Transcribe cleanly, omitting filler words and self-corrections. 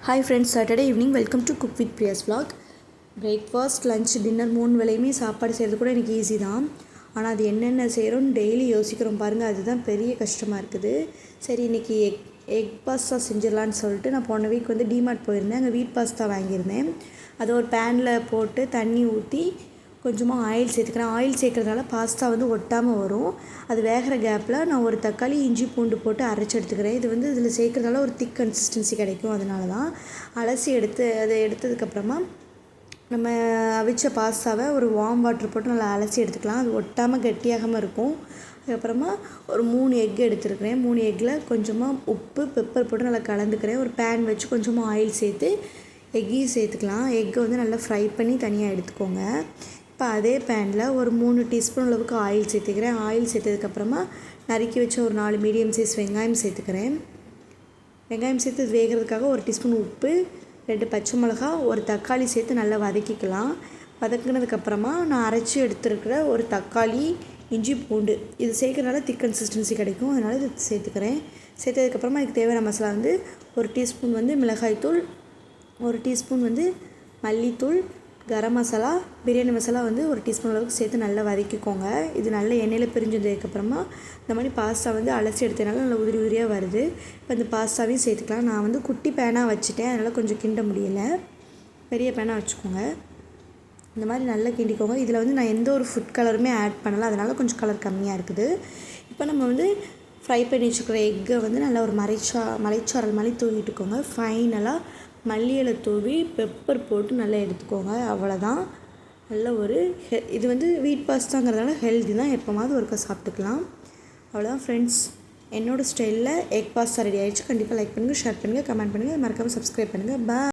Hi friends, Saturday evening, welcome to Cook with Priya's vlog. Breakfast, lunch, dinner 3 வேளையுமே சாப்பாடு செய்கிறது கூட எனக்கு easy தான். ஆனால் அது என்னென்ன செய்கிறோன்னு டெய்லி யோசிக்கிறோம் பாருங்கள், அதுதான் பெரிய கஷ்டமாக இருக்குது. சரி இன்றைக்கி எக் பாஸ்தா செஞ்சிடலான்னு சொல்லிட்டு நான் போன வீக் வந்து டிமார்ட் போயிருந்தேன். அங்கே வீட் பாஸ்தா வாங்கியிருந்தேன். அதை ஒரு பேனில் போட்டு தண்ணி ஊற்றி கொஞ்சமாக ஆயில் சேர்த்துக்கிறேன். ஆயில் சேர்க்குறதுனால பாஸ்தா வந்து ஒட்டாமல் வரும். அது வேகிற கேப்பில் நான் ஒரு தக்காளி இஞ்சி பூண்டு போட்டு அரைச்சி எடுத்துக்கிறேன். இது வந்து இதில் சேர்க்குறதுனால ஒரு திக் கன்சிஸ்டன்சி கிடைக்கும். அதனால தான் அலசி அதை எடுத்ததுக்கப்புறமா நம்ம அவிச்ச பாஸ்தாவை ஒரு வார்ம் வாட்டர் போட்டு நல்லா அலசி எடுத்துக்கலாம். அது ஒட்டாமல் கட்டியாகாமல் இருக்கும். அதுக்கப்புறமா ஒரு 3 எக் எடுத்துருக்கிறேன். 3 எக்கில் கொஞ்சமாக உப்பு பெப்பர் போட்டு நல்லா கலந்துக்கிறேன். ஒரு பேன் வச்சு கொஞ்சமாக ஆயில் சேர்த்து எக்கையும் சேர்த்துக்கலாம். எக்கை வந்து நல்லா ஃப்ரை பண்ணி தனியாக எடுத்துக்கோங்க. இப்போ அதே பேனில் ஒரு 3 டீஸ்பூன் அளவுக்கு ஆயில் சேர்த்துக்கிறேன். ஆயில் சேர்த்ததுக்கப்புறமா நறுக்கி வச்ச ஒரு 4 மீடியம் சைஸ் வெங்காயம் சேர்த்துக்கிறேன். வெங்காயம் சேர்த்து வேகிறதுக்காக ஒரு டீஸ்பூன் உப்பு, 2 பச்சை மிளகா, ஒரு தக்காளி சேர்த்து நல்லா வதக்கிக்கலாம். வதக்குனதுக்கப்புறமா நான் அரைச்சி எடுத்துருக்கிற ஒரு தக்காளி, இஞ்சி பூண்டு இது சேர்க்கறதுனால திக் கன்சிஸ்டன்சி கிடைக்கும். அதனால் இது சேர்த்துக்கிறேன். சேர்த்ததுக்கப்புறமா இதுக்கு தேவையான மசாலா வந்து ஒரு டீஸ்பூன் வந்து மிளகாய்த்தூள், ஒரு டீஸ்பூன் வந்து மல்லித்தூள், கரம் மசாலா, பிரியாணி மசாலா வந்து ஒரு டீஸ்பூன் அளவுக்கு சேர்த்து நல்லா வதக்கிக்கோங்க. இது நல்ல எண்ணெயில் பிரிஞ்சதுக்கப்புறமா இந்த மாதிரி பாஸ்தா வந்து அலசி எடுத்ததுனால நல்லா உதிரி உதிரியாக வருது. இப்போ இந்த பாஸ்தாவையும் சேர்த்துக்கலாம். நான் வந்து குட்டி பேனாக வச்சுட்டேன், அதனால் கொஞ்சம் கிண்ட முடியலை. பெரிய பேனாக வச்சுக்கோங்க. இந்த மாதிரி நல்லா கிண்டிக்கோங்க. இதில் வந்து நான் எந்த ஒரு ஃபுட் கலருமே ஆட் பண்ணலை, அதனால் கொஞ்சம் கலர் கம்மியாக இருக்குது. இப்போ நம்ம வந்து ஃப்ரை பண்ணி வச்சுக்கிற எக்கை வந்து நல்லா ஒரு மலைச்சாரல் மாதிரி தூவிட்டுக்கோங்க. ஃபைனலாக மல்லி இலை தூவி பெப்பர் போட்டு நல்லா எடுத்துக்கோங்க. அவ்வளோதான். நல்ல ஒரு இது வந்து வீட் பாஸ்தாங்கிறதுனால ஹெல்தி தான், எப்போமாவது ஒருக்கா சாப்பிட்டுக்கலாம். அவ்வளோதான் ஃப்ரெண்ட்ஸ், என்னோடய ஸ்டைலில் எக் பாஸ்தா ரெடி ஆகிடுச்சு. கண்டிப்பாக லைக் பண்ணுங்கள், ஷேர் பண்ணுங்கள், கமெண்ட் பண்ணுங்கள், மறக்காமல் சப்ஸ்கிரைப் பண்ணுங்கள். பாய்.